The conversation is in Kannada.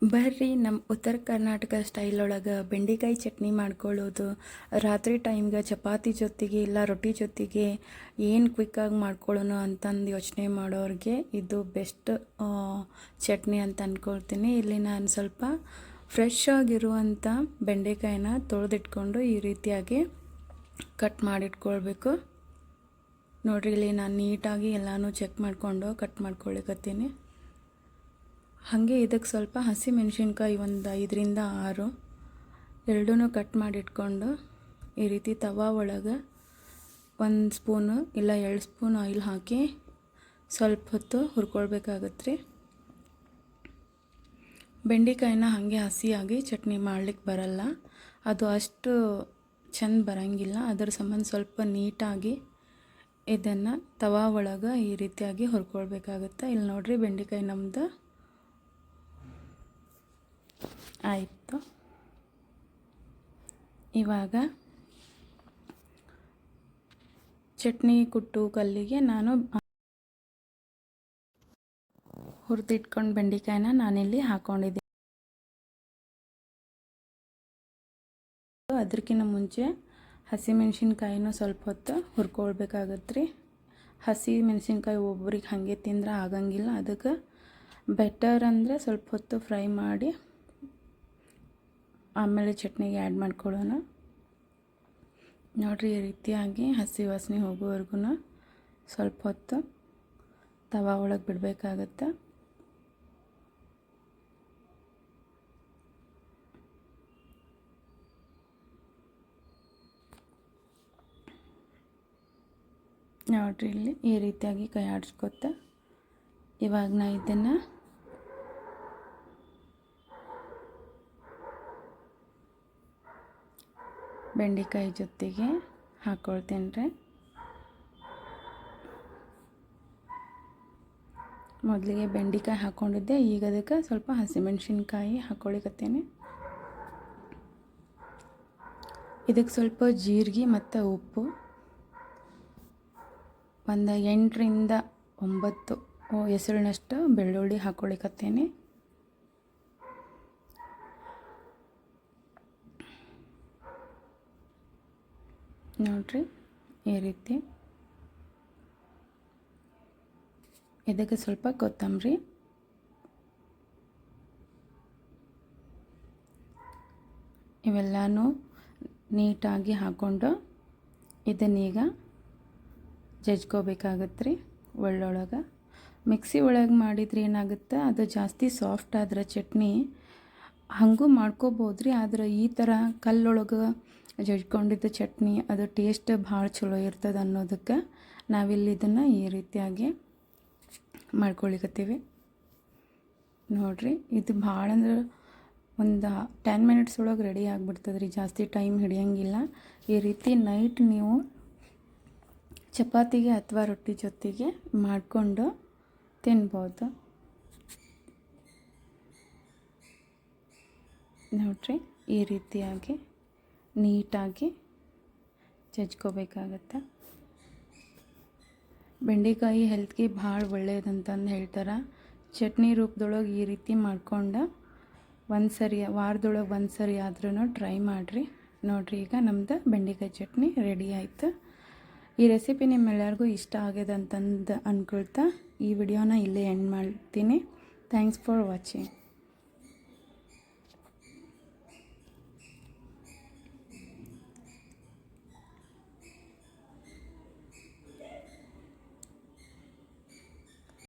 ಬರ್ರಿ ನಮ್ಮ ಉತ್ತರ ಕರ್ನಾಟಕ ಸ್ಟೈಲ್ ಒಳಗೆ ಬೆಂಡೆಕಾಯಿ ಚಟ್ನಿ ಮಾಡ್ಕೊಳ್ಳೋದು. ರಾತ್ರಿ ಟೈಮ್ಗೆ ಚಪಾತಿ ಜೊತೆಗೆ ಇಲ್ಲ ರೊಟ್ಟಿ ಜೊತೆಗೆ ಏನು ಕ್ವಿಕ್ಕಾಗಿ ಮಾಡ್ಕೊಳ್ಳೋಣ ಅಂತಂದು ಯೋಚನೆ ಮಾಡೋರಿಗೆ ಇದು ಬೆಸ್ಟ್ ಚಟ್ನಿ ಅಂತ ಅಂದ್ಕೊಳ್ತೀನಿ. ಇಲ್ಲಿ ನಾನು ಸ್ವಲ್ಪ ಫ್ರೆಶ್ ಆಗಿರುವಂಥ ಬೆಂಡೆಕಾಯಿನ ತೊಳೆದಿಟ್ಕೊಂಡು ಈ ರೀತಿಯಾಗಿ ಕಟ್ ಮಾಡಿಟ್ಕೊಳ್ಬೇಕು. ನೋಡಿರಿ, ಇಲ್ಲಿ ನಾನು ನೀಟಾಗಿ ಎಲ್ಲನೂ ಚೆಕ್ ಮಾಡಿಕೊಂಡು ಕಟ್ ಮಾಡ್ಕೊಳ್ಳಿಕತ್ತೀನಿ. ಹಾಗೆ ಇದಕ್ಕೆ ಸ್ವಲ್ಪ ಹಸಿ ಮೆಣಸಿನ್ಕಾಯಿ ಒಂದು 5ರಿಂದ 6 ಎರಡೂ ಕಟ್ ಮಾಡಿಟ್ಕೊಂಡು ಈ ರೀತಿ ತವಾ ಒಳಗೆ 1 ಸ್ಪೂನು ಇಲ್ಲ 2 ಸ್ಪೂನ್ ಆಯಿಲ್ ಹಾಕಿ ಸ್ವಲ್ಪ ಹೊತ್ತು ಹುರ್ಕೊಳ್ಬೇಕಾಗತ್ತೆ ರೀ. ಬೆಂಡೆಕಾಯಿನ ಹಾಗೆ ಹಸಿಯಾಗಿ ಚಟ್ನಿ ಮಾಡ್ಲಿಕ್ಕೆ ಬರಲ್ಲ, ಅದು ಅಷ್ಟು ಚೆಂದ ಬರೋಂಗಿಲ್ಲ. ಅದರ ಸಂಬಂಧ ಸ್ವಲ್ಪ ನೀಟಾಗಿ ಇದನ್ನು ತವಾ ಒಳಗೆ ಈ ರೀತಿಯಾಗಿ ಹುರ್ಕೊಳ್ಬೇಕಾಗುತ್ತೆ. ಇಲ್ಲಿ ನೋಡಿರಿ, ಬೆಂಡೆಕಾಯಿ ನಮ್ಮದು ಆಯಿತು. ಇವಾಗ ಚಟ್ನಿ ಕುಟ್ಟು ಕಲ್ಲಿಗೆ ನಾನು ಹುರಿದಿಟ್ಕೊಂಡು ಬೆಂಡೆಕಾಯಿನ ನಾನಿಲ್ಲಿ ಹಾಕ್ಕೊಂಡಿದ್ದೀನಿ. ಅದಕ್ಕಿಂತ ಮುಂಚೆ ಹಸಿಮೆಣ್ಸಿನ್ಕಾಯಿನೂ ಸ್ವಲ್ಪ ಹೊತ್ತು ಹುರ್ಕೊಳ್ಬೇಕಾಗತ್ತೆ ರೀ. ಹಸಿ ಮೆಣಸಿನ್ಕಾಯಿ ಒಬ್ರಿಗೆ ಹಾಗೆ ತಿಂದ್ರೆ ಆಗಂಗಿಲ್ಲ, ಅದಕ್ಕೆ ಬೆಟರ್ ಅಂದರೆ ಸ್ವಲ್ಪ ಹೊತ್ತು ಫ್ರೈ ಮಾಡಿ ಆಮೇಲೆ ಚಟ್ನಿಗೆ ಆ್ಯಡ್ ಮಾಡ್ಕೊಳ್ಳೋಣ. ನೋಡಿರಿ, ಈ ರೀತಿಯಾಗಿ ಹಸಿ ವಾಸನೆ ಹೋಗೋವರೆಗೂ ಸ್ವಲ್ಪ ಹೊತ್ತು ತವಾ ಒಳಗೆ ಬಿಡಬೇಕಾಗತ್ತೆ. ನೋಡಿರಿ, ಇಲ್ಲಿ ಈ ರೀತಿಯಾಗಿ ಕೈ ಆಡಿಸ್ಕೊತ ಇವಾಗ ನಾ ಇದನ್ನು ಬೆಂಡೆಕಾಯಿ ಜೊತೆಗೆ ಹಾಕ್ಕೊಳ್ತೇನೆ ರೀ. ಮೊದಲಿಗೆ ಬೆಂಡೆಕಾಯಿ ಹಾಕ್ಕೊಂಡಿದ್ದೆ, ಈಗ ಅದಕ್ಕೆ ಸ್ವಲ್ಪ ಹಸಿಮೆಣ್ಸಿನ್ಕಾಯಿ ಹಾಕ್ಕೊಳಿಕತ್ತೇನೆ. ಇದಕ್ಕೆ ಸ್ವಲ್ಪ ಜೀರಿಗೆ ಮತ್ತು ಉಪ್ಪು, ಒಂದು 8ರಿಂದ 9 ಹೆಸರಿನಷ್ಟು ಬೆಳ್ಳುಳ್ಳಿ ಹಾಕ್ಕೊಳಿಕತ್ತೇನೆ. ನೋಡಿರಿ, ಈ ರೀತಿ ಇದಕ್ಕೆ ಸ್ವಲ್ಪ ಕೊತ್ತಂಬರಿ, ಇವೆಲ್ಲನೂ ನೀಟಾಗಿ ಹಾಕ್ಕೊಂಡು ಇದನ್ನೀಗ ಜಜ್ಕೋಬೇಕಾಗತ್ತೆ ರೀ. ಒಳ್ಳೊಳಗೆ ಮಿಕ್ಸಿ ಒಳಗೆ ಮಾಡಿದ್ರೆ ಏನಾಗುತ್ತೆ, ಅದು ಜಾಸ್ತಿ ಸಾಫ್ಟ್ ಆದ್ರೆ ಚಟ್ನಿ ಹಾಗೂ ಮಾಡ್ಕೋಬೋದು ರೀ. ಆದರೆ ಈ ಥರ ಕಲ್ಲೊಳಗೆ ಜಜ್ಕೊಂಡಿದ್ದ ಚಟ್ನಿ ಅದು ಟೇಸ್ಟ್ ಭಾಳ ಚಲೋ ಇರ್ತದೆ ಅನ್ನೋದಕ್ಕೆ ನಾವಿಲ್ಲಿ ಇದನ್ನು ಈ ರೀತಿಯಾಗಿ ಮಾಡ್ಕೊಳಿಕತ್ತೀವಿ. ನೋಡಿರಿ, ಇದು ಭಾಳ ಅಂದ್ರೆ ಒಂದು 10 ಮಿನಿಟ್ಸ್ ಒಳಗೆ ರೆಡಿ ಆಗಿಬಿಡ್ತದೆ ರೀ, ಜಾಸ್ತಿ ಟೈಮ್ ಹಿಡಿಯೋಂಗಿಲ್ಲ. ಈ ರೀತಿ ನೈಟ್ ನೀವು ಚಪಾತಿಗೆ ಅಥವಾ ರೊಟ್ಟಿ ಜೊತೆಗೆ ಮಾಡಿಕೊಂಡು ತಿನ್ಬೋದು. ನೋಡಿರಿ, ಈ ರೀತಿಯಾಗಿ ನೀಟಾಗಿ ಜಜ್ಕೋಬೇಕಾಗತ್ತೆ. ಬೆಂಡೆಕಾಯಿ ಹೆಲ್ತ್ಗೆ ಭಾಳ ಒಳ್ಳೆಯದಂತಂದು ಹೇಳ್ತಾರೆ. ಚಟ್ನಿ ರೂಪದೊಳಗೆ ಈ ರೀತಿ ಮಾಡ್ಕೊಂಡು ವಾರದೊಳಗೆ ಒಂದು ಸರಿ ಆದ್ರೂ ಟ್ರೈ ಮಾಡಿರಿ. ನೋಡಿರಿ, ಈಗ ನಮ್ಮದು ಬೆಂಡೆಕಾಯಿ ಚಟ್ನಿ ರೆಡಿ ಆಯಿತು. ಈ ರೆಸಿಪಿ ನಿಮ್ಮೆಲ್ಲರಿಗೂ ಇಷ್ಟ ಆಗಿದೆ ಅಂತಂದು ಅಂದ್ಕೊಳ್ತಾ ಈ ವಿಡಿಯೋನ ಇಲ್ಲೇ ಎಂಡ್ ಮಾಡ್ತೀನಿ. Thanks for watching.